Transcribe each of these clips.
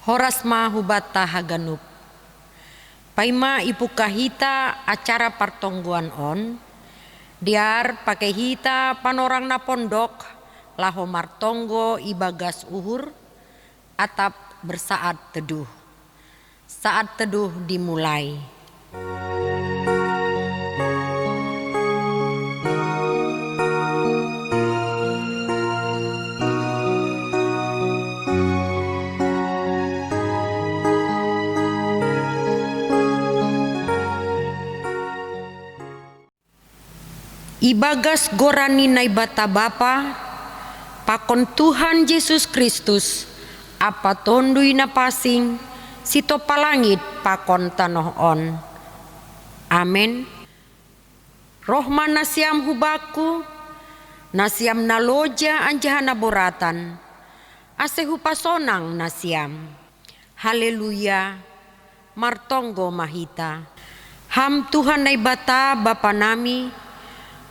Horas ma hubata haganup. Paima ipu kahita acara partongguan on. Diar pakai hita panorang na pondok laho martonggo ibagas uhur atap bersaat teduh. Saat teduh dimulai. Ibagas gorani nai bata Bapa, pakon Tuhan Yesus Kristus, apa tondui na pasing, sito palangit pakon tanoh on. Amen. Rohma nasiam hubaku, nasiam naloja anjahana boratan, ase hupasonang nasiam. Haleluya, martonggo mahita. Ham Tuhan nai bata Bapa nami,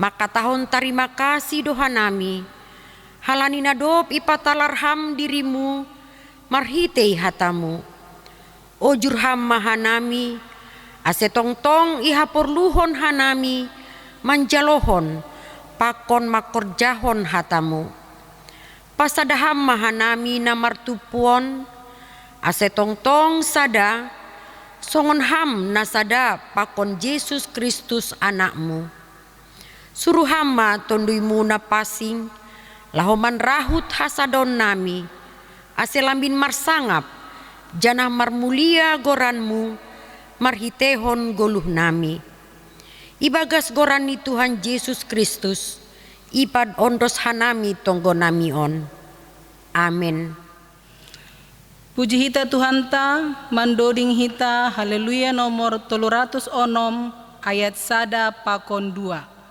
maka tahun terima kasih doa nami, halani nadop ipatalarham dirimu, marhitei hatamu. Ojur ham mahanami, asetongtong ihapurluhon hanami, manjalohon, pakon makorjahon hatamu. Pasadaham mahanami namartupuon, asetongtong sada, songon ham nasada pakon Yesus Kristus anakmu. Suruh hama tonduimu na pasing, lahoman rahut hasadon nami, aselambin marsangap, janah marmulia goranmu, marhitehon goluh nami. Ibagas gorani Tuhan Yesus Kristus, ipad ondos hanami tonggo nami on. Amin. Puji hita Tuhan ta, mandoding hita, haleluya nomor 306 ayat sada pakon 2.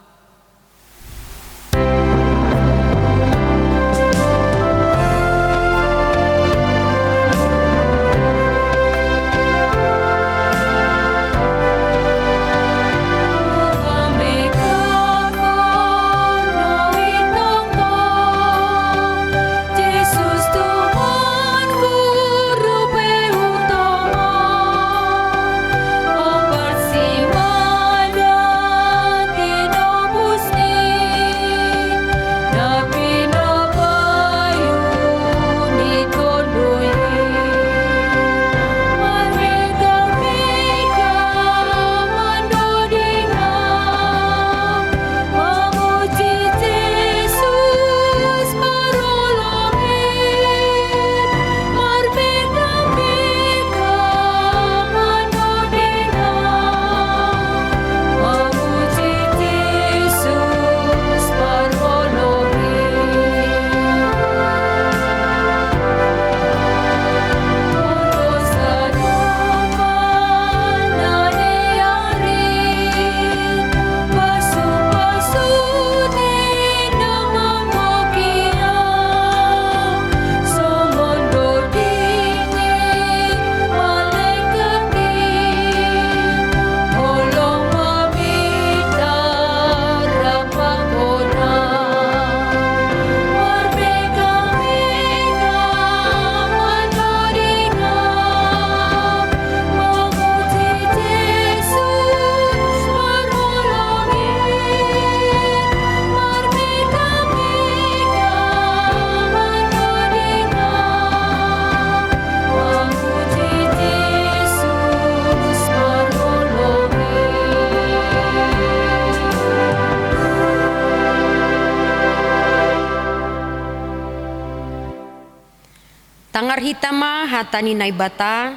Tangar hitama hatani nai bata,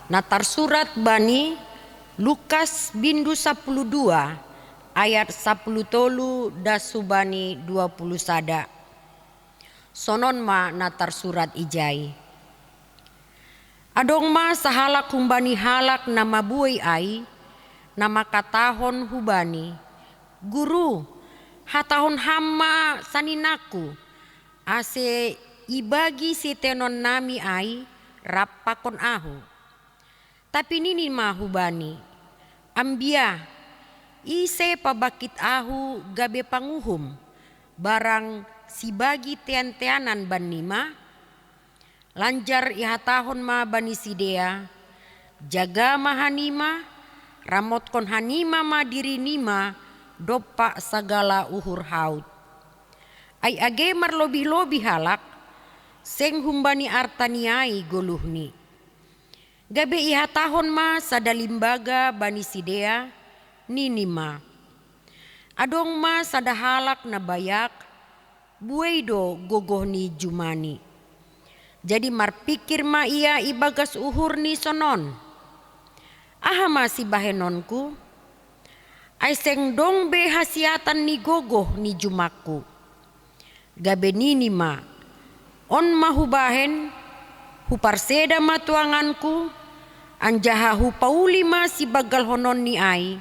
natar surat bani Lukas bindu 12 ayat 10 tolu dasubani 20 sada. Sonon ma natar surat ijai. Adong ma sahalak humbani halak nama buai ai, nama katahon hubani. Guru, hatahon hama saninaku, ase ibagi si tenon nami ai rapakon ahu. Tapi nini mahubani, ambia ise pabakit ahu gabe panguhum, barang si bagi tean-teanan banima, Lanjar ihatahon ma bani Sidea, jaga ma hanima, ramotkon hanima ma diri nima, dopa sagala uhur haut. Ai age mar lebih-lebih halak, seng humbani artaniai goluhni. Gabe ihatahon ma sadalimbaga bani Sidea, ninima. Adong ma sadahalak na bayak, buaido gogohni jumani. Jadi marpikir ma ia ibagas uhur ni sonon. Aha ma si bahenonku, ai seng dong be hasiatan ni gogoh ni jumaku. Gabe nini ma, on ma hubahen, huparseda ma tuanganku, anjaha hupauli ma si bagal honon ni ai,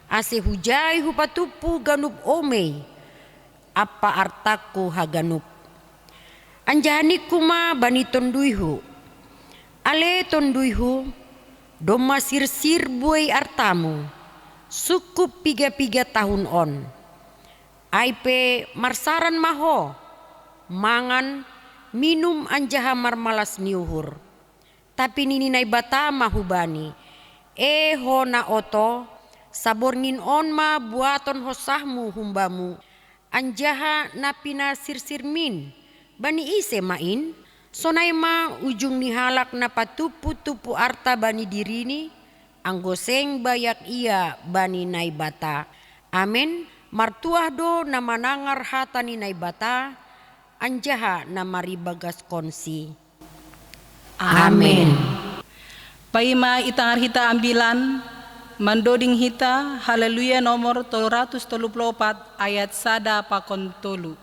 ase hujai hupatupu ganup omei, apa artaku haganup. Anjani kuma bani tonduihu, ale tonduihu, doma sir buai artamu, sukup 3 tahun on. Aipe marsaran maho, mangan, minum anjaha marmalas niuhur. Tapi nini nai bata mahubani, ho na oto, saborngin on ma buaton hosahmu humbamu, anjaha napina sir min. Bani ise main, sonai ma ujung ni halak na patupu-tupu arta bani dirini, anggoseng bayak ia bani naibata. Amen, martuah do na manangar hata ni naibata, anjaha na maribagas konsi. Amen. Paima itangar hita ambilan, mandoding hita, haleluya nomor 334 ayat 1 pakon 3.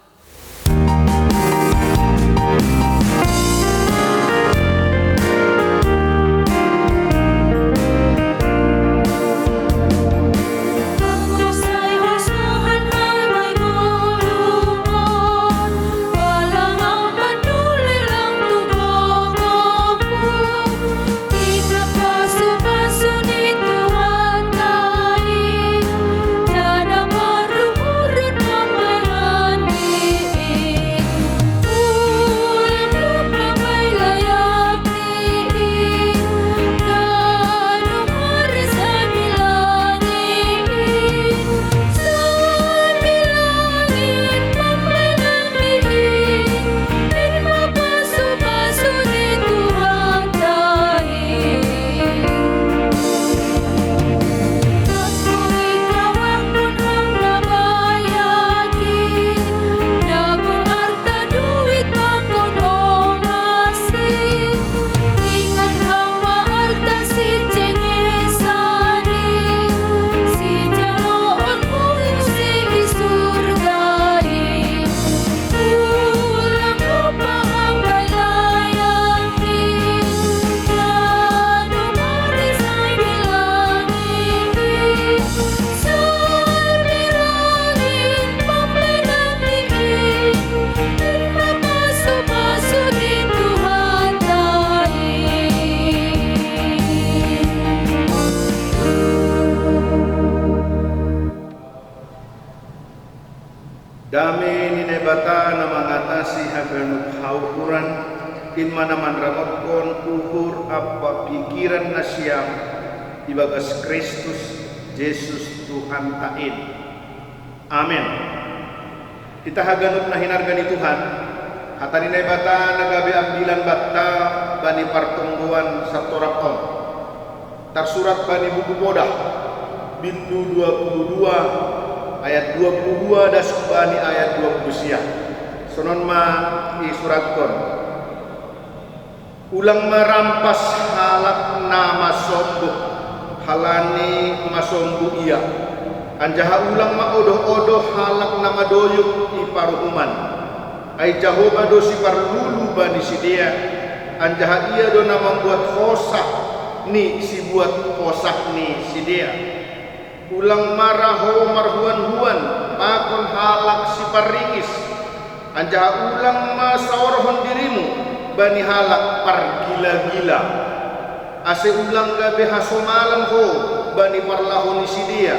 Dami ni nebata na mangatasi haganuk haukuran in mana man ramotkon uhur apa pikiran na siyam ibagas Kristus Jesus Tuhan tain. Amen. Kita haganuk na hinarga ni Tuhan hata ni nebata nagabi ambilan batta bani pertumbuhan satu rakon tersurat bani buku Bodah bindu 22 ayat 22 dan subani ayat 20 siang. Sonon ma isuratkan. Ulang merampas halak nama sombu halani masombu ia. Anjaha ulang ma odoh-odoh halak nama doyuk iparuhuman. Ai jahoba dosi parlulu bani Sidea. Anjaha ia do nama membuat hosak ni si buat hosak ni Sidea. Ulang maraho marhuan-huan makon halak si paringis anjaha ulang masaorohon dirimu bani halak pargila-gila ase ulang gabe hasomalan ho bani parlahoni Sidea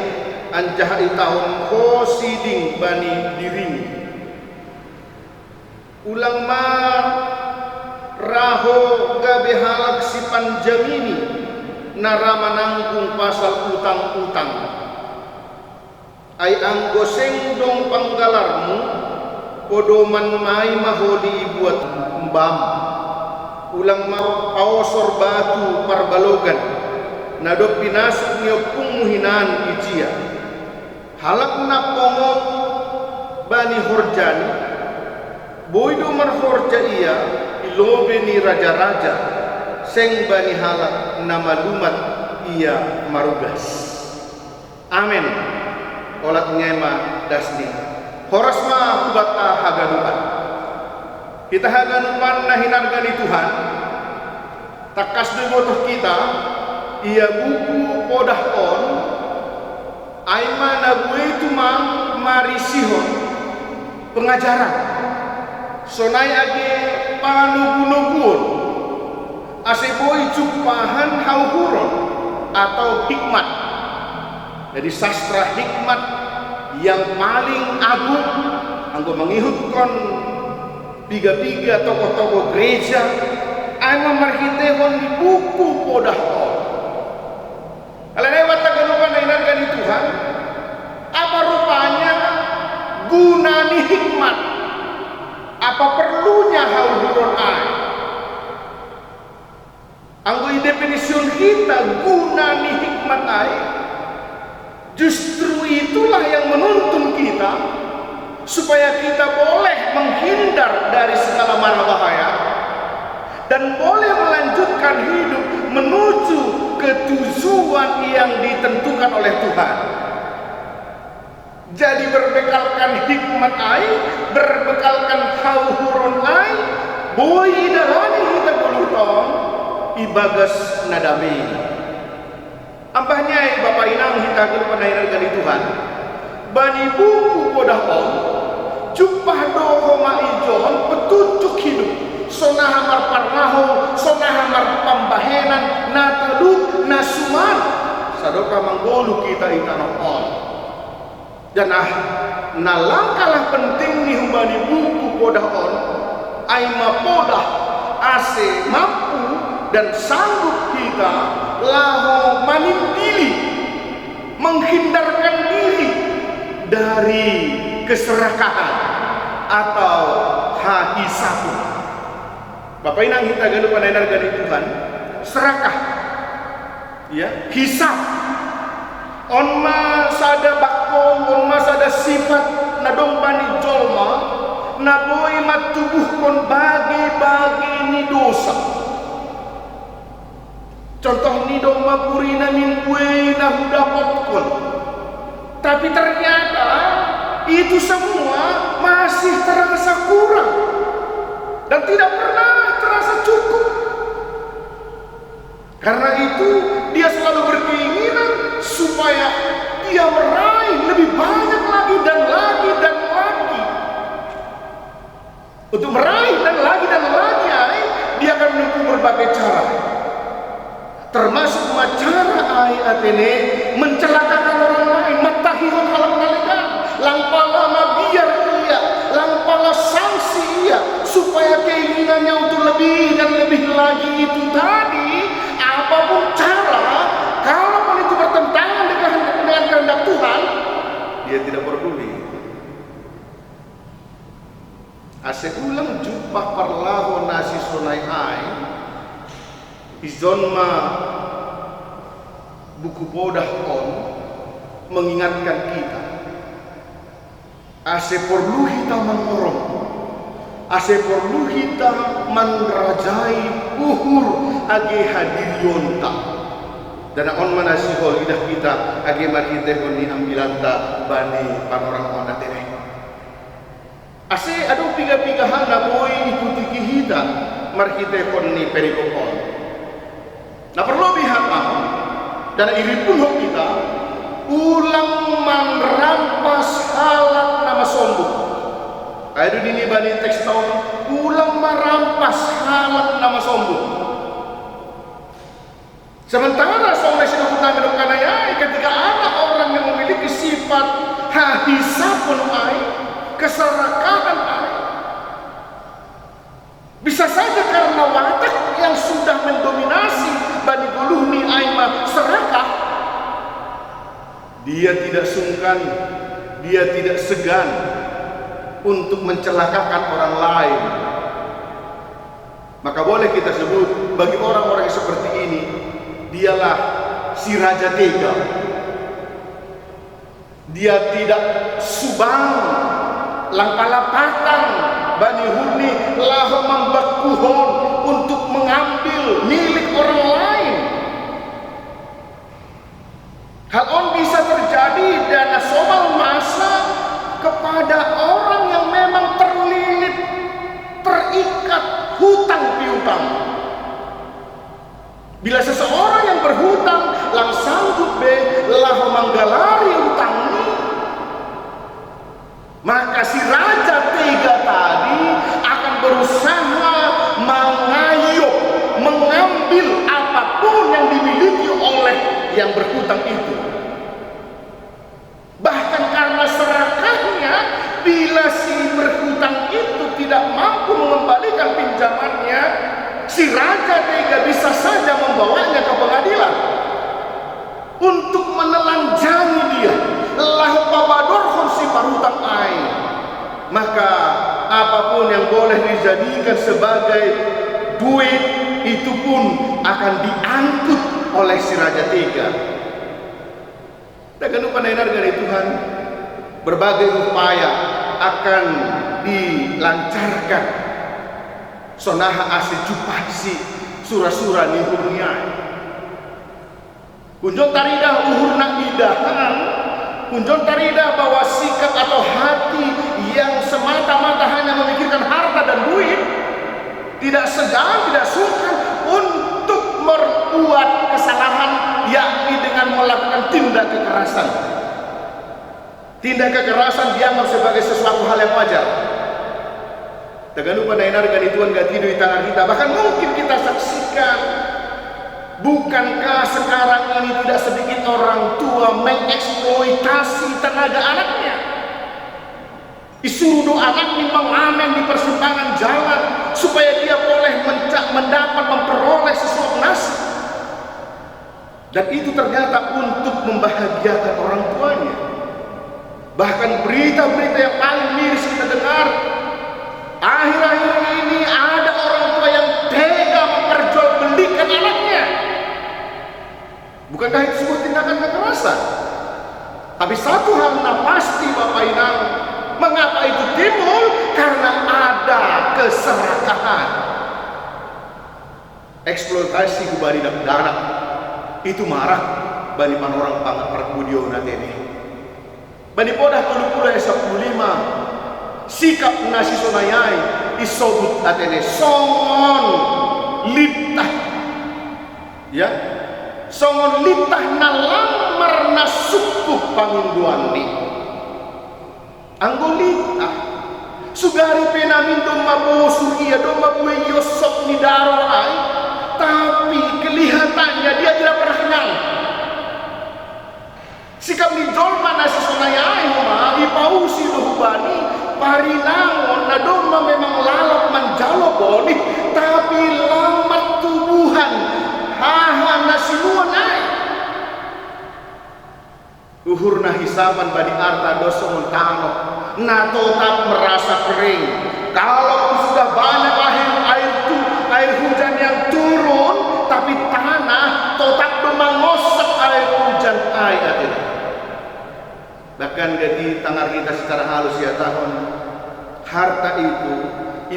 anjaha itahon ho siding bani dirimu ulang ma ra laho gabe halak si panjamini narama nangkung pasal utang-utang. Ay anggo sengdong panggalarmu podoman mai maholi buat mbam. Ulang mau paosor batu parbalogan nado pinasuk niopung muhinaan ijia. Halak na pongok bani horjani boydo marhorja ia ilobe ni raja-raja seng bani halak na malumat ia marugas. Amin. Olat ngema dasni horas ma kubata haganupan. Kita haganupan na hinargani Tuhan takas demotoh kita ia buku podah on aima na buetu mang marisihon pengajaran sonai age panugunugun ase boy cupahan hauhuron atau hikmat. Jadi sastra hikmat yang paling agung anggo mengihutkan tiga-tiga tokoh-tokoh gereja aima marhitehon di buku podah on. Kalau lewat tagalupan dari Tuhan, apa rupanya gunani hikmat? Apa perlunya hauhuron ai? Anggo definision kita gunani hikmat ai, justru itulah yang menuntun kita supaya kita boleh menghindar dari segala mara bahaya dan boleh melanjutkan hidup menuju ke tujuan yang ditentukan oleh Tuhan. Jadi berbekalkan hikmat ai, berbekalkan hauhuron ai, boy idalani kita bolutong ibagas nadami. Ampahnya Bapak Inang kita kelupanan dari Tuhan. Bani buku podah om, jupah doho maijon petunjuk hidup. Sonaha marparnaho, sonaha marpambahenan, nataduk, nasuman. Sadoka manggolu kita itanong on. Dan nalangkalah penting nih humbani buku podah on. Aima podah ase mampu dan sanggup kita laho manindili menghindarkan diri dari keserakahan atau hahisapu. Bapak Inang kita galuh panainar dari Tuhan serakah ya hisap onma sada bakko onma sada sifat nadong bani jolma naboy matubuh kon bagi-bagi ni dosa. Contoh ni dong mapurina min kue na hudapot kon. Tapi ternyata itu semua masih terasa kurang dan tidak pernah terasa cukup. Karena itu dia selalu berkeinginan supaya dia meraih lebih banyak lagi dan lagi dan lagi. Untuk meraih dan lagi dia akan menempuh berbagai cara. Termasuk cara ai atene mencelakakan orang lain, matahihon halang nalekan, langpala mabiar ia, langpala sanksi ia, supaya keinginannya untuk lebih dan lebih lagi itu tadi, apapun cara, kalaupun itu bertentangan dengan kehendak Tuhan, dia tidak peduli. Ase ulang jupah parlaho nasi sonai ai, izonma buku podah on mengingatkan kita ase perlu kita mengorong, ase perlu kita menrajai uhur age hadirionta dan on manasihol lidah kita age marhitehon ni ambilanta bani panorang ona tere ase adu piga-pigahan na boy ikuti kita marhitehon ni perikopon. Nah perlu lihat dan iri pun kita ulang merampas halak nama sombong. Ada di bani teks tahun ulang merampas halak nama sombong. Sementara sombong sudah pernah menukar ya ketika ada orang yang memiliki sifat hahisapun ai, keserakahan ai, bisa saja karena watak dia tidak sungkan, dia tidak segan untuk mencelakakan orang lain. Maka boleh kita sebut bagi orang-orang yang seperti ini, dialah si raja tega. Dia tidak subang langkah-langkahkan Bani Hurni lahu membakuhon untuk mengambil milik orang lain. Hal on bisa terjadi dana somal masa kepada orang yang memang terlilit, terikat hutang piutang. Bila seseorang yang berhutang lang sanggup lahu menggalari hutang ini, maka si raja tega tadi akan berusaha mengayuh, mengambil apapun yang dimiliki oleh yang berhutang itu. Bahkan karena serakahnya, bila si berhutang itu tidak mampu mengembalikan pinjamannya, si raja tega bisa saja membawanya ke pengadilan untuk menelanjangi dia. Lahu pabadorhon si parhutang air. Maka apapun yang boleh dijadikan sebagai duit itu pun akan diangkut oleh si raja tega. Dan lupa dari Tuhan, berbagai upaya akan dilancarkan. Sonaha asli cupasi surah-surah nihurniai. Kunjung taridah uhurna idahan, kunjung taridah bahwa sikap atau hati yang semata-mata hanya memikirkan harta dan duit, tidak segan, tidak sungkan untuk berbuat kesalahan, yakni dengan melakukan tindak kekerasan. Tindak kekerasan dianggap sebagai sesuatu hal yang wajar. Tegan lupa nainar gani Tuhan gak tidur di tangan kita. Bahkan mungkin kita saksikan, bukankah sekarang ini tidak sedikit orang tua mengeksploitasi tenaga anaknya? Disuruh anaknya mengamen di persimpangan jalan supaya dia boleh mendapat memperoleh sesuatu nasi. Dan itu ternyata untuk membahagiakan orang tuanya. Bahkan berita-berita yang paling miris kita dengar, akhir-akhir ini ada orang tua yang tega memperjualbelikan anaknya. Bukankah itu sebuah tindakan kekerasan? Tapi satu hal pasti Bapak Inang, mengapa itu timbul? Karena ada keserakahan. Eksploitasi kubari danak itu marah bani orang pangat perbudio natene. Bani podah 30-15 sikap nasi sonayai isobut atene songon litah, ya, songon litah nalamar nasukup panginduan ni anggo litah sugari penamin domba bosur iya domba bue yosok ni daro ai, tapi kelihatannya dia tidak pernah kenyang. Sikap ni jolma nasi sonayai huma ipausi dohubani parinangon na domba memang lalap menjalo boni, tapi lamat tubuhan haha nasi nuanai. Uhur na hisaban badi arta doso montano na totak merasa kering. Kalau sudah banyak air hujan yang turun, tapi tanah totak mengosok air hujan air. Bahkan jadi tangan kita secara halus ya tahun, harta itu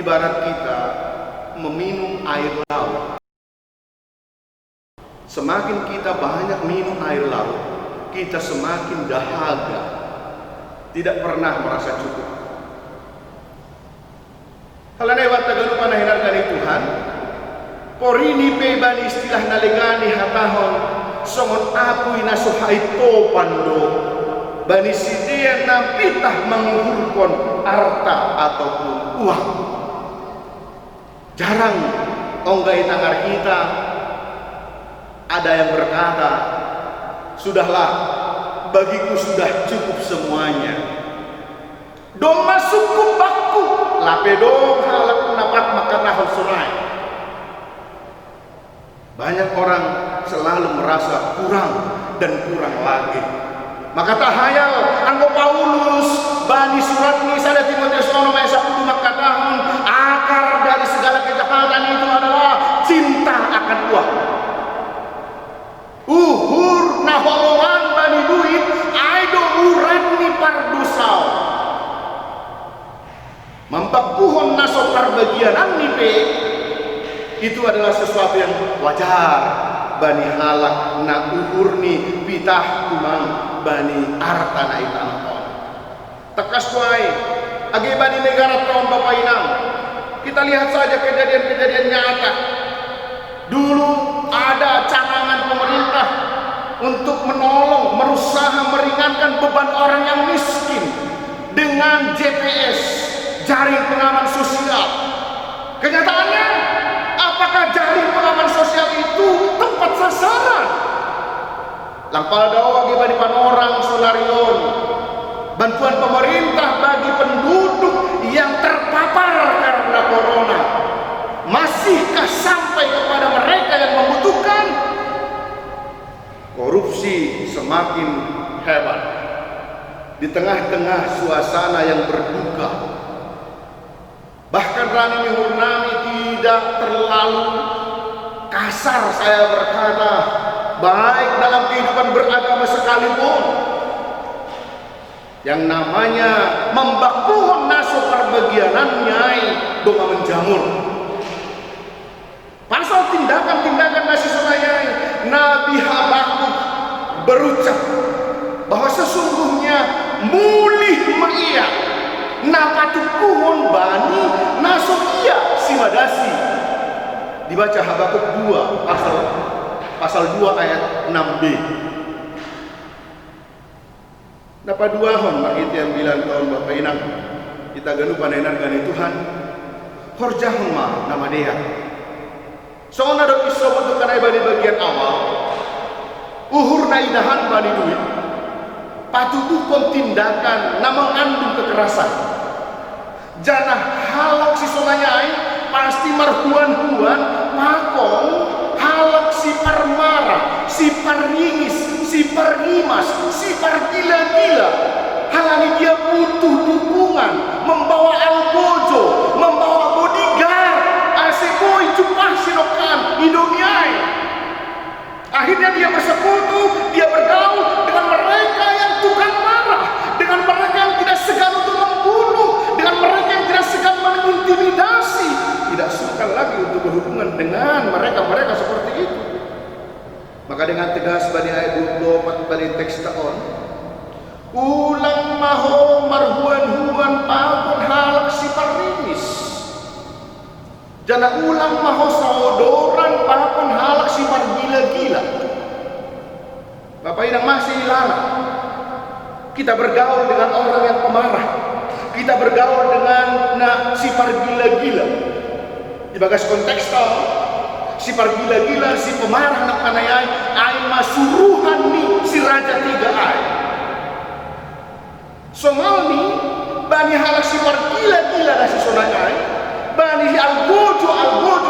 ibarat kita meminum air laut. Semakin kita banyak minum air laut, kita semakin dahaga, tidak pernah merasa cukup. Halana iwat tagalu panahinarkan Tuhan, porini peban istilah nalegani hatahon songon apuy na suhay topando bani sidia na pitah menguhurkon harta ataupun uang. Jarang onggay tangar kita ada yang berkata, sudahlah, bagiku sudah cukup semuanya. Dong masuk kubakku, lape dong halak napak makan nahon sunai. Banyak orang selalu merasa kurang dan kurang lagi. Maka tak hayal anggo Paulus bani surat ni sada Timotius 1 ayat 10 maka tahun akar dari segala kejahatan itu adalah cinta akan uang. Uhur na holongan bani duit aido urat ni pardusau. Membakuhon naso parbagianan ni pe itu adalah sesuatu yang wajar. Bani halak na uhur ni pitah tumang bani arta na itanakon. Tekas tuai agi bani negara tahun Bapak Inang. Kita lihat saja kejadian-kejadian nyata. Dulu ada canangan pemerintah untuk menolong, berusaha meringankan beban orang yang miskin dengan JPS, jaring pengaman sosial. Kenyataannya, apakah jaring pengaman sosial itu tempat sasaran? Lampal dawa bagi panorang solarion, bantuan pemerintah bagi penduduk yang terpapar karena corona. Masihkah sampai kepada mereka yang membutuhkan? Korupsi semakin hebat di tengah-tengah suasana yang berduka. Bahkan Rani Mihurnami tidak terlalu kasar saya berkata, baik dalam kehidupan beragama sekalipun. Yang namanya membakuhon naso perbagianan nyai doma menjamur. Pasal tindakan-tindakan nasi sonayai, Nabi Habakuk berucap bahwa sesungguhnya mulih maia napatukuhon bani naso iya simadasi. Dibaca Habakuk 2 pasal 2 ayat 6b. Dapat dua hon makit yang bilang tahun Bapak Inang kita ganu panenan gani Tuhan horjahon ma nama dia. Soalnya ada pisau untuk kanai bani bagian awal uhur naidahan bani duit patutukon tindakan na mengandung kekerasan janah halak si sonanyai pasti marhuan-huan pakon halak si parmarah si parringis si parnimas si pargila-gila halani dia butuh dukungan membawa algojo membawa bodyguard asekoi cupah sinokan Indoniai. Akhirnya dia bersekutu, dia bergaul dengan mereka yang tukang marah, dengan mereka yang tidak segan untuk membunuh, dengan mereka yang tidak segan mengintimidasi, tidak suka lagi untuk berhubungan dengan mereka-mereka seperti itu. Maka dengan tegas bani ayat 24 bani teks taon ulang maho marhuan-huan pakon halak si parringis jana ulang maho saudoran pakon halak si pargila-gila. Bapak Inang masih larang kita bergaul dengan orang yang pemarah, kita bergaul dengan si pargila-gila. Di bagas konteks si pargila-gila, si pemarah nak panayai ay masuruhan ni si raja tiga ay. Somal ni bani halak si pargila-gila na si sonayai, bani algojo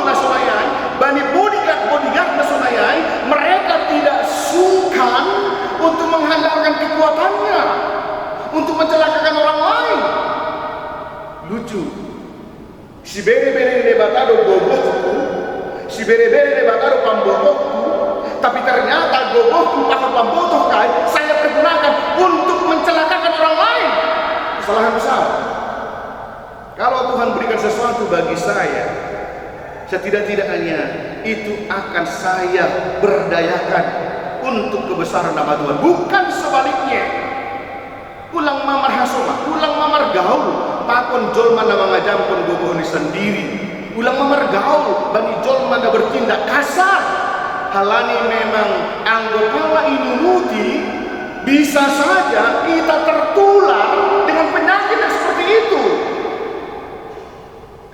na sonayai, bani bodyguard na sonayai, mereka tidak sungkan untuk mengandalkan kekuatannya untuk mencelakakan orang lain. Lucu. Si bere-bere debatado gogohku, si bere-bere debatado pambotohku, tapi ternyata gogohku pakai pambotoh kai saya pergunakan untuk mencelakakan orang lain. Kesalahan besar. Kalau Tuhan berikan sesuatu bagi saya, setidak-tidaknya itu akan saya berdayakan untuk kebesaran nama Tuhan, bukan sebaliknya. Ulang mamar hasoma, ulang mamar gaul, pakon jolma nama ngajampun gogohni sendiri. Ulang mamar gaul, bagi jolma na bertindak kasar. Halani memang anggota inunuti, bisa saja kita tertular dengan penyakit yang seperti itu.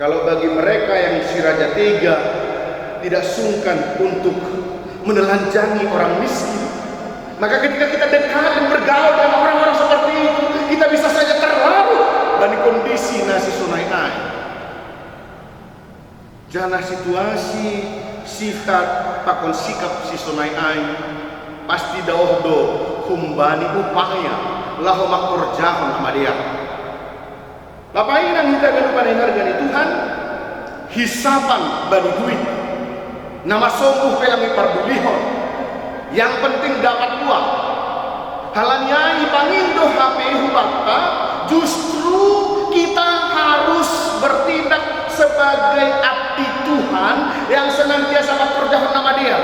Kalau bagi mereka yang si Raja Tega tidak sungkan untuk menelanjangi orang miskin, maka ketika kita dekat dan bergaul dengan orang-orang seperti itu, kita bisa saja terlarut dari kondisi nasi sunai-nai. Jangan situasi sifat pakon sikap si sunai-nai pasti daoh do kumbani upahnya lahu makurjahon sama dia. Lapain ang hita ganupan ay harga ni Tuhan hisapan bani duit nama sombuh pelang ipardulihon yang penting dapat uang halanya ipangindo HP hubakta. Justru kita harus bertindak sebagai abdi Tuhan yang senantiasa bekerja nama dia,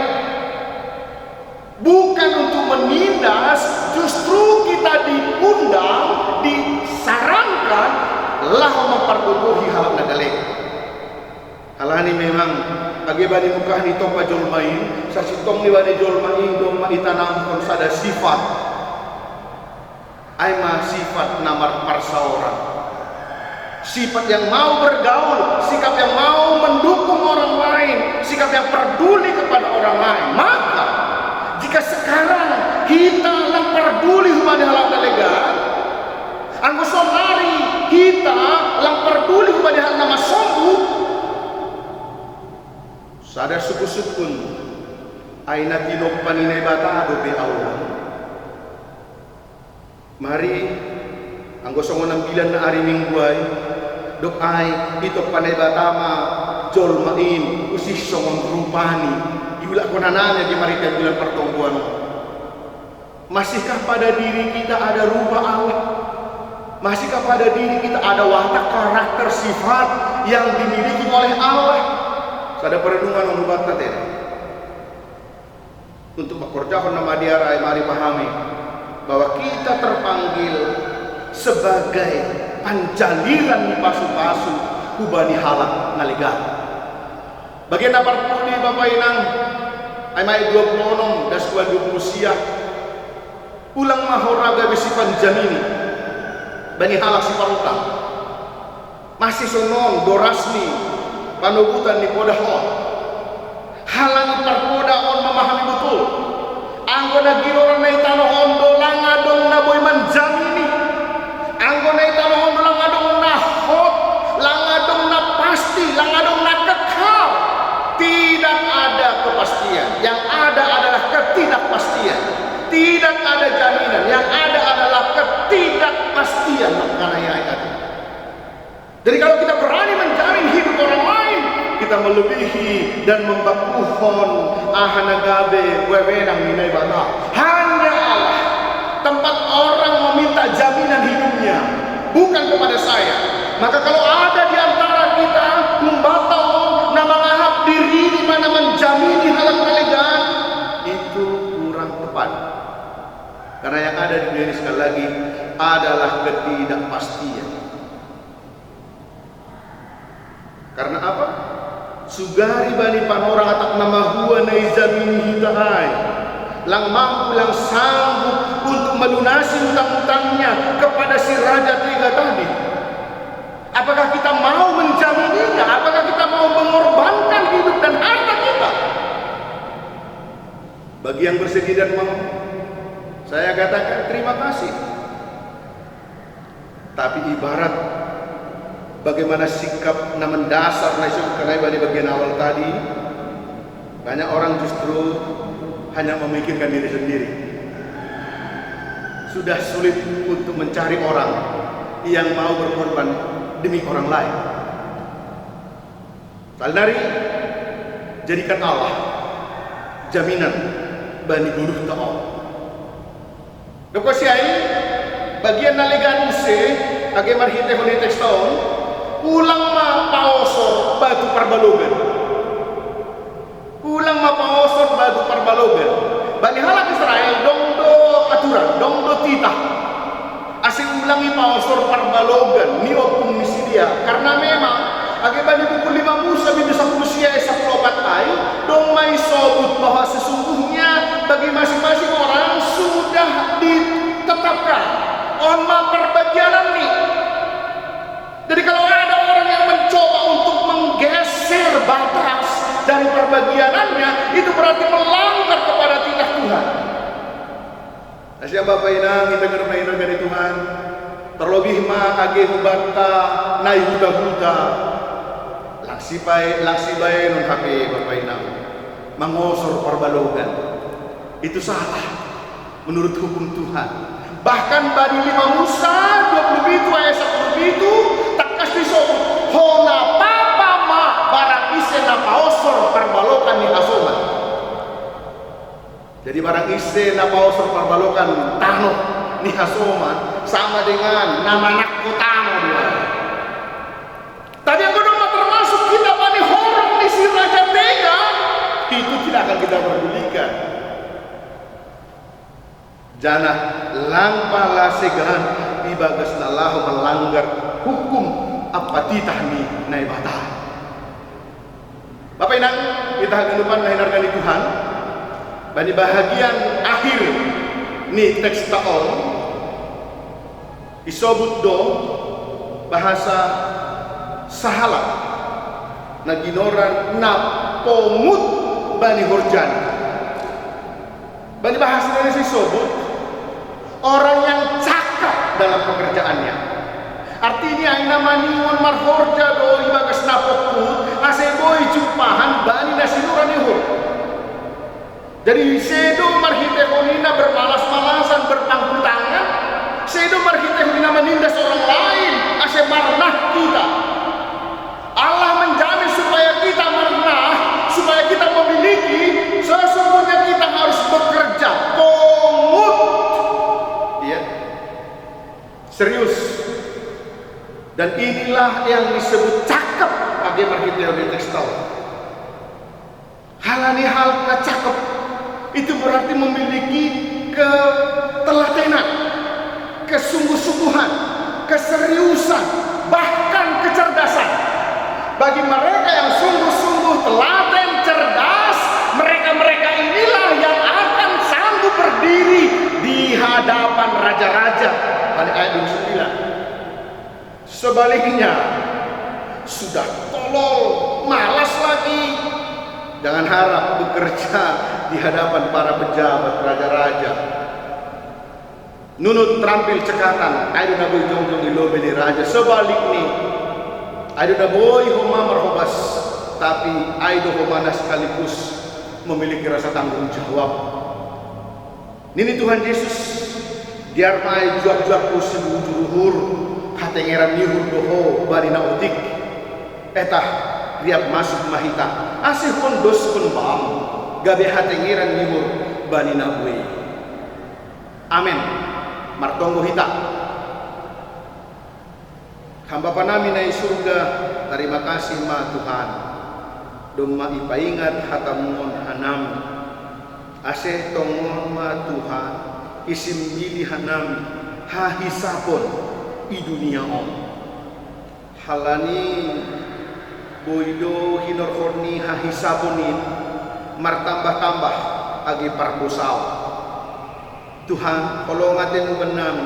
bukan untuk menindas. Justru kita diundang, disarankan lah memperbodohi hal nagalek. Hal ini memang bagi bani mukah ni tong pajolmain sasitong ni bani jolmain dong maitanam kon sada sifat Aima sifat namar parsaorang, sifat yang mau bergaul, sikap yang mau mendukung orang lain, sikap yang peduli kepada orang lain. Maka jika sekarang kita lang peduli hubungan halang dalega, angkosonari kita lang peduli hubungan hal nama sombu, sadar suku-sukun aina tinok paninay bata dobe Allah. Mari anggo songo 6 bulan na ari mingguay dok ay itok panay batama jolmain usih songong rupani iula ko nananya di marita bulan pertumbuhan. Masihkah pada diri kita ada rupa Allah? Masihkah pada diri kita ada watak karakter sifat yang dimiliki oleh Allah? Sada perenungan menubat tadi untuk bekerja nama dia rai mari pahami bahwa kita terpanggil sebagai panjaliran di pasu-pasu kubani halak ngaligat. Bagian dapat puli Bapak Inang ay may 26 das 20 siya ulang mahoraga bisipan jamini bani halak si parutang masih sonon dorasni panubutan ni podahon halang terpodahon memahami betul anggo na giroran na itano hondo langadong na boy manjamini anggo na itano hondo langadong na hot langadong na pasti langadong na kekal. Tidak ada kepastian, yang ada adalah ketidakpastian. Tidak ada jaminan, yang ada adalah ketidakpastian. Jadi kalau kita berani menjamin hidup orang lain, kita melebihi dan membakuhon ahanagabe wewenang minay bata. Hanya Allah tempat orang meminta jaminan hidupnya, bukan kepada saya. Maka kalau ada di antara kita membatau nama ngahap diri di mana menjamini halang kelegaan, itu kurang tepat. Karena yang ada di dunia ini sekali lagi adalah ketidakpastian. Karena apa? Sugari bani panorang atak nama huwa na izamini hitahay lang mampu lang sanggup untuk melunasi utang-utangnya kepada si Raja Tiga tadi. Apakah kita mau menjamininya? Apakah kita mau mengorbankan hidup dan harta kita? Bagi yang bersedia dan mau, saya katakan terima kasih. Tapi ibarat bagaimana sikap na mendasar na isukkanay di bagian awal tadi, banyak orang justru hanya memikirkan diri sendiri. Sudah sulit untuk mencari orang yang mau berkorban demi orang lain. Salnari jadikan Allah jaminan bani buluh ta'al. Dokosiai bagian naligan use age marhite honi tekston ulang ma paosor batu parbalogan. Ulang ma paosor batu parbalogan. Bani halak Israel dongdo aturan, dongdo titah. Asing ulangi paosor parbalogan ni opung misidia karena memang akibat buku 5 Musa bin 10 sia 10 ay dong may sobut bahwa sesungguhnya bagi masing-masing orang sudah ditetapkan onma perbagianan nih. Jadi kalau ada orang yang mencoba untuk menggeser batas dari perbagianannya, itu berarti melanggar kepada titah Tuhan. Asya Bapak Inang kita germain dari Tuhan. Terlebih ma age hubata nai huta-huta. Laksibay non HP Bapak Inang. Mangosor perbalogan. Itu salah. menurut hukum Tuhan. Bahkan bani 5 Musa 20 itu ayat 10 itu tak kasih sobut hona papa ma barang ise na paosor perbalokan ni hasoma. Jadi barang ise na paosor perbalokan tano ni hasoma sama dengan nama anak utama dia. Tadi yang kedua termasuk kita bani horong di si Raja Tega, itu tidak akan kita pedulikan. Jana langpala segan ibagas nalahu melanggar hukum apa titahni naibata. Bapak inang kita kehidupan nahinarkan di Tuhan. Bani bahagian akhir ni teks taon isobut do bahasa sahala na ginoran na pomut bani horjan. Bani bahasa Indonesia isobut orang yang cakap dalam pekerjaannya. Artinya ina maningon marhorja do ibagas napokut aseboy jumpahan bani nasinuran ihur. Jadi sedo marhite honina bermalas-malasan berpangku tangan, sedo marhite honina menindas orang lain ase marnah kita. Allah menjamin supaya kita marnah, supaya kita memiliki, sesungguhnya kita harus bekerja pomut. Ya. Serius. Dan inilah yang disebut cakep bagi marhite honina tekstil. Halani hal na cakep itu berarti memiliki ketelatenan, kesungguh-sungguhan, keseriusan, bahkan kecerdasan. Bagi mereka yang sungguh-sungguh telaten, cerdas, mereka-mereka inilah yang akan sanggup berdiri di hadapan raja-raja. Pada ayat 29. Sebaliknya, sudah tolol, malas lagi. Jangan harap bekerja di hadapan para pejabat raja-raja. Nunut terampil cekatan, ayo naboy jongjong ilobe ni raja. Sebaliknya, ayo naboy homa marhobas, tapi ayo homa sekaligus memiliki rasa tanggung jawab. Nini Tuhan Yesus, diar mai juak-juak kusin ujuruhur, hatengeran nihur doho bari nautik, etah riap masuk mahita asih kondos kun bam gabe hatengiran nihur bani nabwe. Amin. Martonggo hita hamba panami na surga, terima kasih ma Tuhan doma ipaingat hatamun hanam asih tongon ma Tuhan isim bilih hanam hahisapon i dunia on halani boido hinor horni hahisabonin martambah-tambah agi parbusaw. Tuhan kolongaten benam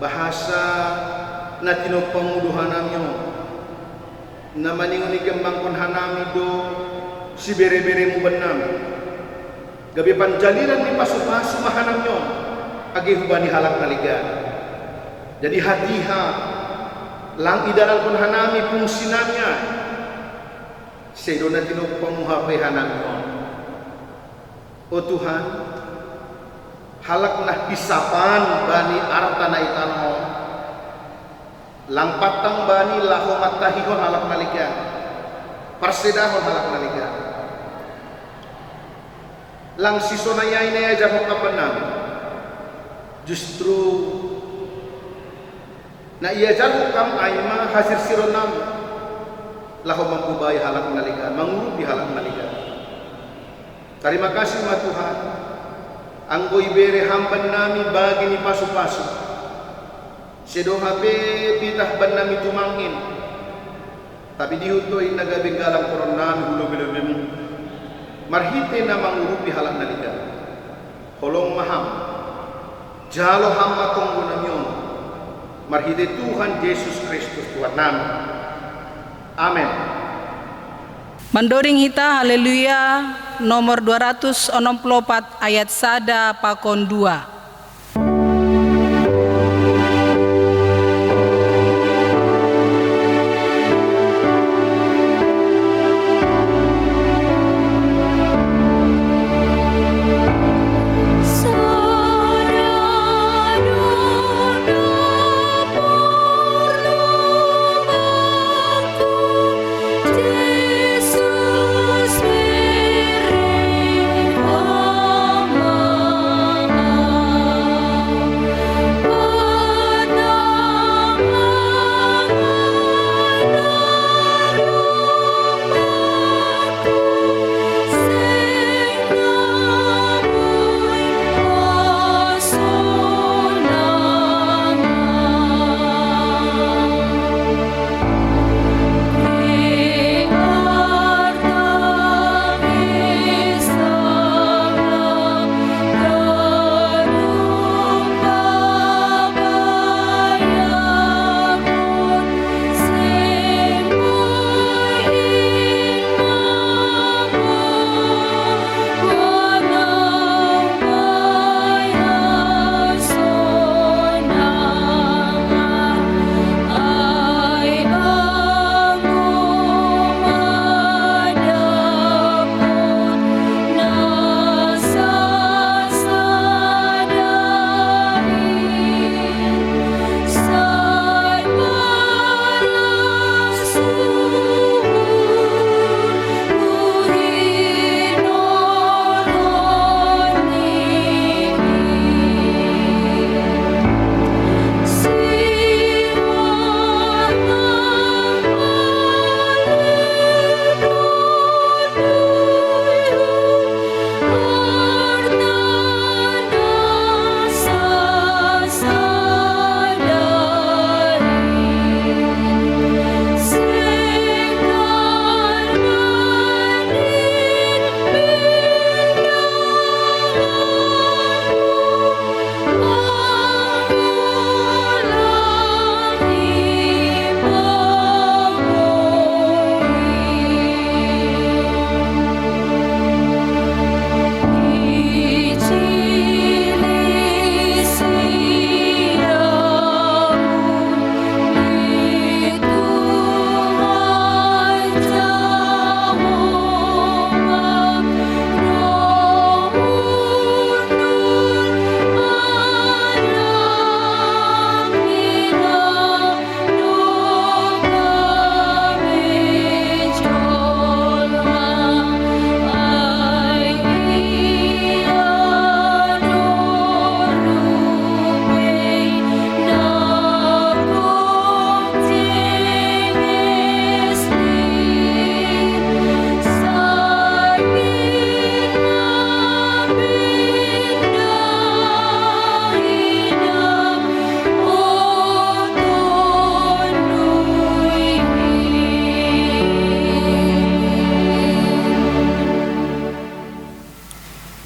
bahasa natino panguduhan namyo namaningon igembang kon hanami do si bere-bere mu benam gabi panjaliran di pasu-pasu mahanamyo agi hubani halak naligan. Jadi hatiha lang idaral pun hanami fungsinanya sedona tinupang muhape hanami. O Tuhan, halak nah isapan bani arta na itano lang patang bani laho matahihon halak naligan parsedahon halak naligan lang sisonaya inaya jamo kapanam justru na iya jago kam ayma hasir sironam lahu mangubay halak naligan mangurubi halak naligan. Terima kasih ma Tuhan anggo ibere hamban nami bagi ni pasu-pasu sedo habe pitah ban nami tumangin tapi dihutoy nagabe galang koron nami hulo-bilobemu marhite na mangurubi halak naligan holong maham jalo hamma tonggo namyon marhide Tuhan Yesus Kristus Tuhan nami. Amin. Mandoring hita haleluya nomor 264 ayat sada pakon 2. So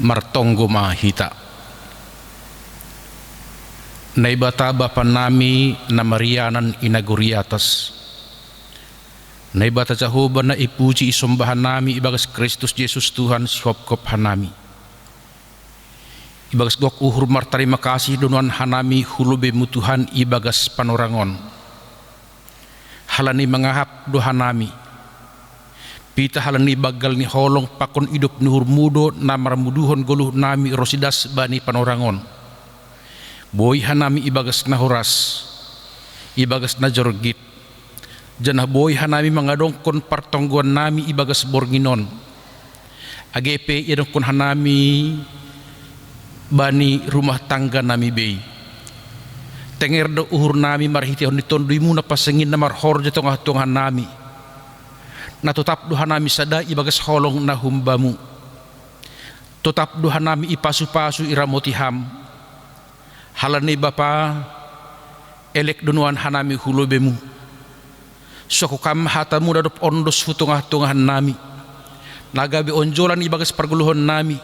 martonggo mahita. Naibata Bapa nami na Marianan inaguriatas. Naibata Jehovah na ipuji isumbahan nami ibagas Kristus Yesus Tuhan si hopkop hanami. Ibagas gok uhur martarima kasih dunuan hanami hulube mutuhan ibagas panorangon. Halani mangahap dohan nami. Pita halani bagal ni holong pakon idop nuhur mudo na marmuduhon goluh nami rosidas bani panorangon. Boy hanami ibagas na horas, ibagas na jorgit. Janah boy hanami mangadongkon partongguan nami ibagas borginon. Agepe idongkon hanami bani rumah tangga nami bei. Tenger do uhur nami marhitihon nitonduimu na pasengin na marhor jatong nami. Na tetap duha nami sada ibagas holong na humbamu. Tetap duha nami ipasu-pasu iramotiham. Halani Bapa elek dunuan hanami hulubemu. Sokukam hatamu dadop ondos futungah-tungahan nami. Nagabi onjolan ibagas parguluhon nami.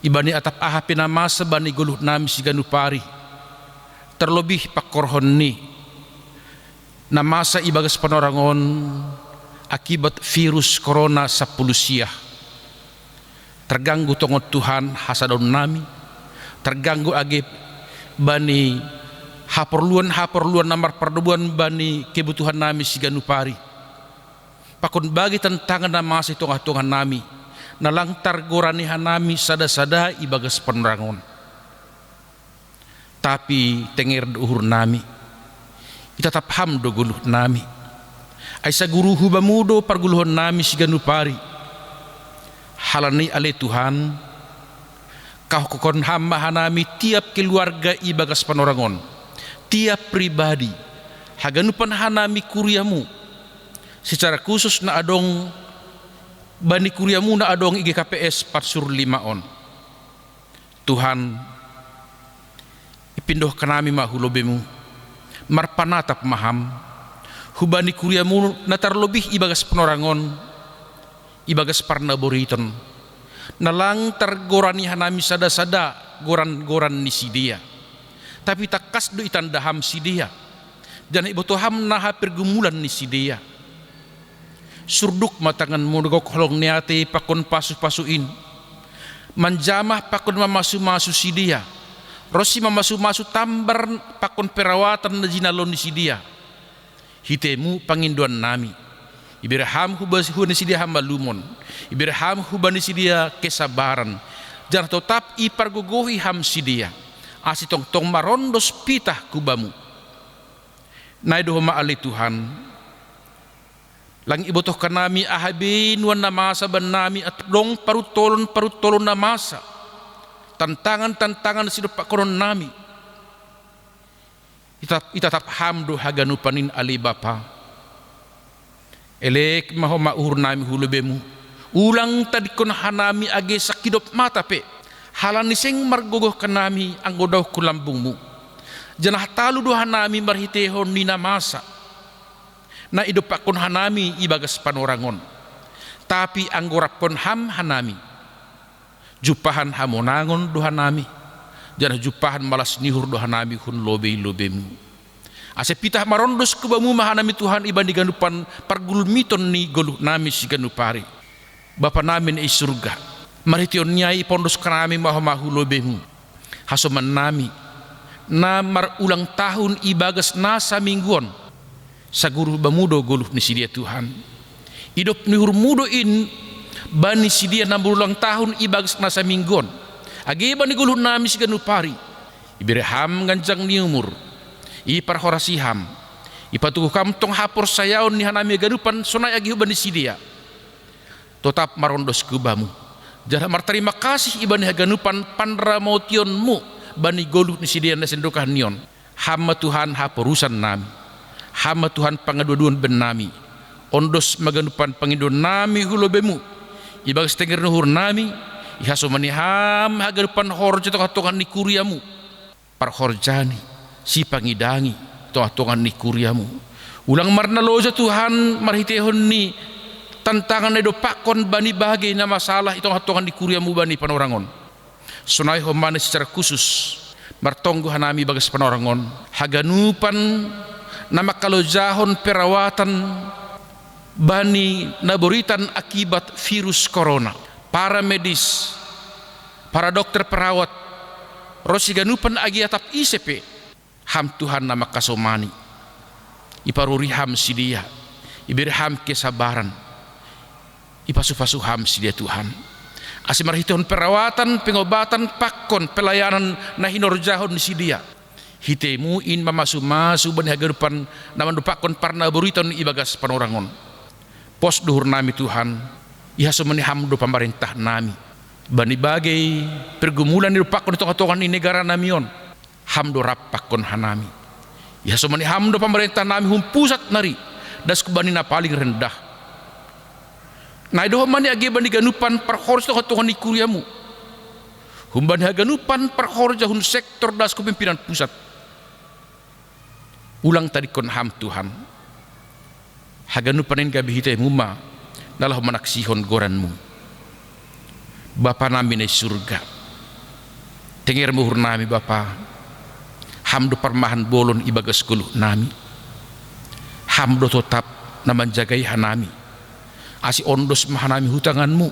Ibani atap ahapin na masa bani guluh nami si ganupari. Terlebih pakorhon ni na masa ibagas panorangon akibat virus corona sa pulusiah. Terganggu tongot Tuhan hasadon nami. Terganggu agib bani haperluan namar perdubuan bani kebutuhan nami si ganupari. Pakon bagi tantangan na masa tongah-tongah nami. Nalangtar goranihan nami sada-sada ibagas penerangon. Tapi tenger uhur nami. Itatap hamdo guluh nami. Aisa guruhu bamudo parguluhon nami si ganupari. Halani ale Tuhan. Kau kokon hamba hanami tiap keluarga ibagas panorangon. Tiap pribadi. Haganupan hanami kuriamu. Secara khusus na adong bani kuriamu na adong IGKPS Patsur 5 on. Tuhan ipindoh kanami mahulobemu. Marpanatap maham. Hubani kuriamu na tarlobih ibagas panorangon. Ibagas parnaboriton. Nalang tergorani hanami sada-sada goran-goran ni si dia. Tapi takas do itandaham si dia. Dan ibotoham naha pergumulan ni si dia. Surduk matangan munugok holong niate pakon pasu-pasuin. Manjamah pakon mamasu-masu si dia. Rosi mamasu-masu tambar pakon perawatan na jinalon ni si dia. Hitemu panginduan nami. Ibiraham hubani si dia hamba lumon. Ibiraham hubani si dia kesabaran. Jangan tetap ipargogohi ham si dia. Asitong tong marondos pitah kubamu. Naido maali Tuhan. Lang ibotoh kanami ahabin wan namasa ban nami at dong parutolon namasa. Tantangan sidup koron nami. Itatap hamdo haganupanin ali Bapa. Elek maho maur nami hulubemu. Ulang tadikon hanami age sakidop mata pe. Halani sing margogoh kanami ang godaw kulambungmu. Janah talu do hanami marhitehon ni namasa. Na idopakon hanami ibagas panorangon. Tapi ang gorapon ham hanami. Jupahan hamonangon do hanami. Janah jupahan malas nihur do hanami hun lobe-lobemu. Ase pitah marondos kubamu mahanami Tuhan iban di ganupan pargulmiton ni goluh nami si ganupari. Bapa namin ay surga. Marition nyai pondos kanami mahu lobemu. Hasoman nami na marulang tahun ibagas nasa mingguan. Sa guru bamudo goluh ni si dia Tuhan. Idop ni hurmudo in bani si dia na berulang tahun ibagas nasa mingguan. Agiban ni goluh nami si ganupari. Ibirham ganjang ni umur. Iparhorasiham ipatuhukam tong hapor sayaon ni hanami ganupan sonay agihuban ni sidia tetap marondos kubamu jara martarima kasih ibani haganupan pandramotionmu bani goluh ni sidia na sendokan nion hama Tuhan haporusan nami hama Tuhan pangaduan ben nami ondos maganupan pangindon nami hulobemu ibagas tenger nuhur nami ihasomani ham haganupan horjo tokatongan ni kuriamu parhorjani si pangidangi toh-tohan ni kuriamu ulang marna loja Tuhan marhitehon ni tantangan na do pakon bani bagay na masalah itong hatungan di kuriamu bani panorangon. Sunay humana secara khusus martonggo hanami bagas panorangon haganupan na makalojahon perawatan bani naburitan akibat virus corona. Para medis, para dokter perawat, rosiganupan agi atap ICP, ham Tuhan na makasomani. Iparuri ham si dia, iberi ham kesabaran, ipasuh-pasuh ham si dia Tuhan. Asi marhiton perawatan, pengobatan, pakon, pelayanan na hinorjahon si dia. Hitemu in mamasu-masu bani hagarupan naman dupakon parna buriton ibagas panorangon. Pos duhur nami Tuhan, ihasumani hamdo pemerintah nami. Bani bagai pergumulan di dupakon itong-itongan di negara namion. Hamdo rapakon hanami. Ihasumani hamdo pemerintah nami humpusat nari das kubani na paling rendah. Na idoh mani agi bani ganupan parhorja itong-itongan di kuriamu. Humbani haganupan parhorja hun sektor das kepimpinan pusat. Ulang tadi kon ham Tuhan haganu panen gabi hitai muma nalah manaksihon goranmu Bapa nami na surga tenger muhur nami Bapa hamdo parmahan bolon ibagas kulu nami hamdo tetap na manjagai hanami asi ondos mahanami hutanganmu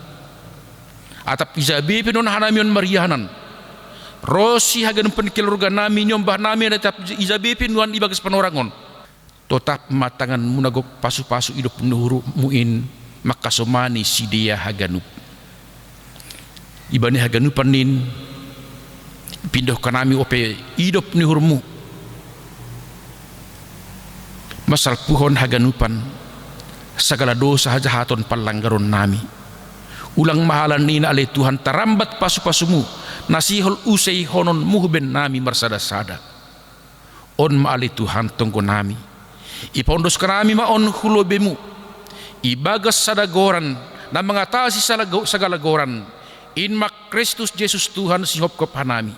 atap izabi pinon hanami on marianan rosi hagan penikilurga nami nyombah nami na tap izabipin wan ibagas panorangon totap matangan munagok pasu-pasu hidup nuhuru muin makasomani si dia haganup ibani haganupan nin pindah ke nami ope hidup nuhurmu masal puhon haganupan segala dosa jahaton palanggaron nami ulang mahalan nina alai Tuhan tarambat pasu-pasumu nasihol usai honon muhben nami marsada-sada on maali Tuhan tonggo nami ipondos kanami maon hulobemu ibagas sadagoran na mengatasi segala goran in mak Kristus Yesus Tuhan si hop hanami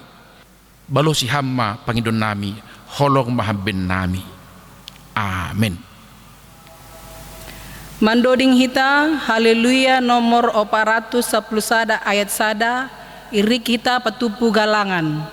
balo si hamma Panginoon nami holong mahamben nami amen. Mandoding hita haleluya nomor 411 ayat sada iri kita petupu galangan.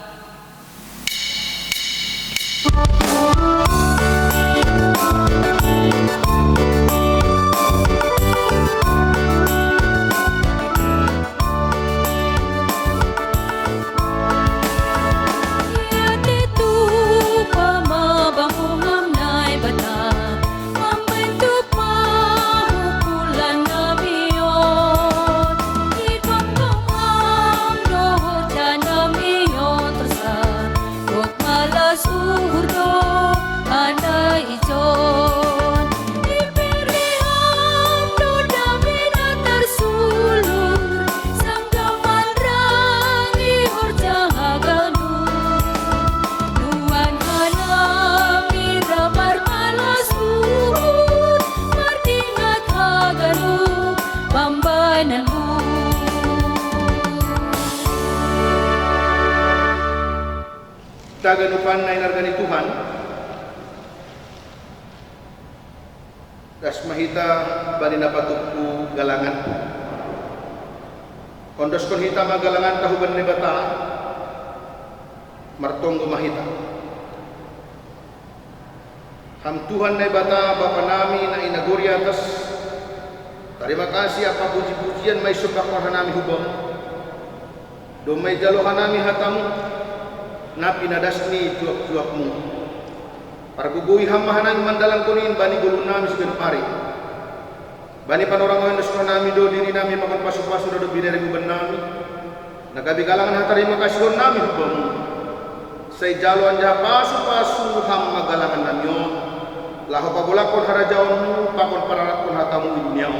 Taganupan na inargani Tuhan das mahita bani napatupu galangan kondos kon hita magalangan tahuban ni bata martonggo mahita ham Tuhan na bata Bapa nami na inaguri atas terima kasih apa puji-pujian may subakor hanami hubong do may jalo hanami hatamu na pinadasni juak-juakmu para guguhi hamahanan mandalang kunin bani gulun nami segenpari bani panorangoy na suka nami do diri nami makan pasu-pasu do bidari guban nami nagabi kalangan hatarima kasihon nami hubang say jalo anja pasu-pasu ham magalangan namyo laho pagulakon harajaonmu pakon pararakon hatamu inyaw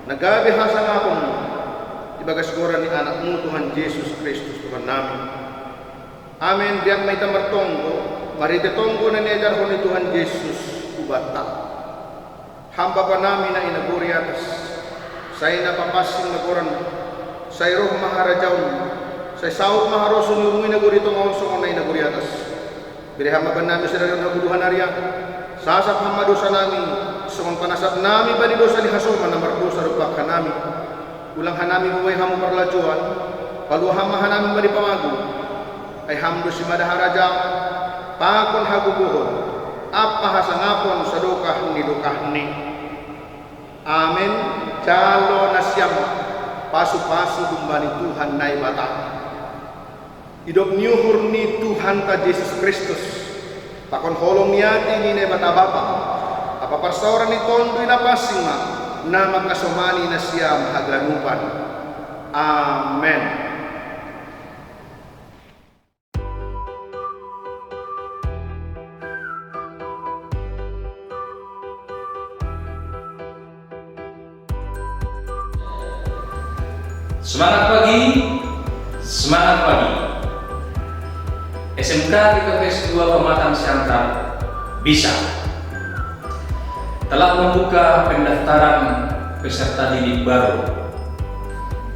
nagabi hasan akon ibagas goran ni anakmu Tuhan Yesus Kristus Tuhan nami. Amin. Biang may tamartonggo, maritetonggo na nejar ko ni Tuhan Yesus ubata. Hamba pa namin na inaguri atas, say napapasing naguran, say roh maharajaw, say sahot maharoso yung inaguri itong onsong na inaguri atas. Birihama ba namin sa dagang naguluhan ariya, sasap hamadosa namin, Asamang panasap nami bani dosa ni hasoma na mardosa rupak hanami. Ulang hanami buhay hamu perlajuan, palu hama hanami bani pamagu. Ay hamdo si madaharaja, pakon hagubuhon, apa hasangapon sa dukah ni dukah ni. Amin. Calo nasyam, pasu-pasu dumbani Tuhan nai bata. Hidup nyuhur ni Tuhan ta Yesus Kristus. Pakon holong niati ni ne bata bapa. Apa persoalan ni tondo ina pasing ma na magkasumani na siyam haglanupan. Amen. Semangat pagi, semangat pagi. SMK IKPS 2 Pematang Siantar bisa telah membuka pendaftaran peserta didik baru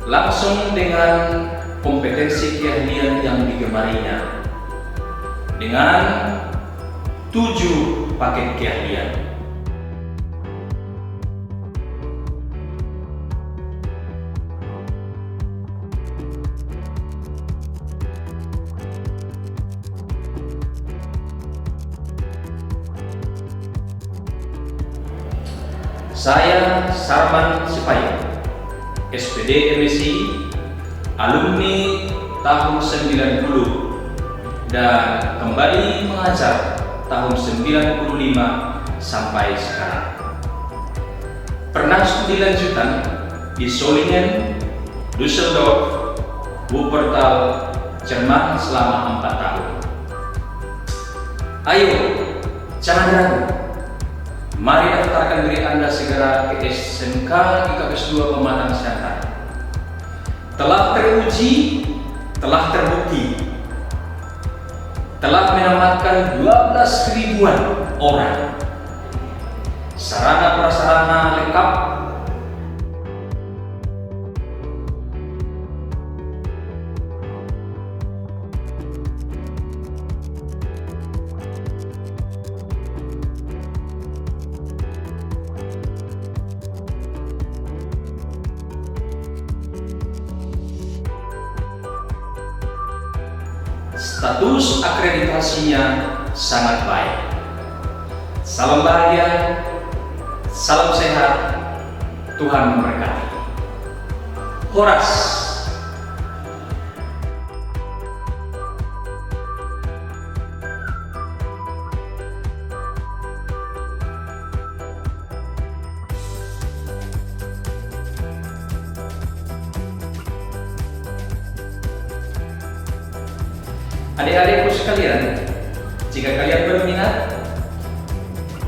langsung dengan kompetensi keahlian yang digemarinya dengan 7 paket keahlian. Saya Sarman Sipayung, SPD MSI, alumni tahun 90 dan kembali mengajar tahun 95 sampai sekarang. Pernah studi lanjutan di Solingen, Düsseldorf, Wuppertal, Jerman selama 4 tahun. Ayo, jangan ragu. Mari daftarkan diri Anda segera ke SMK IKPS 2 Pematang Siantar. Telah teruji, telah terbukti, telah menyelamatkan 12 ribuan orang. Sarana prasarana lengkap, status akreditasinya sangat baik. Salam bahagia, salam sehat, Tuhan memberkati. Horas. Adik-adikku sekalian, jika kalian berminat,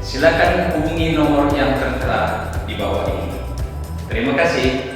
silakan hubungi nomor yang tertera di bawah ini. Terima kasih.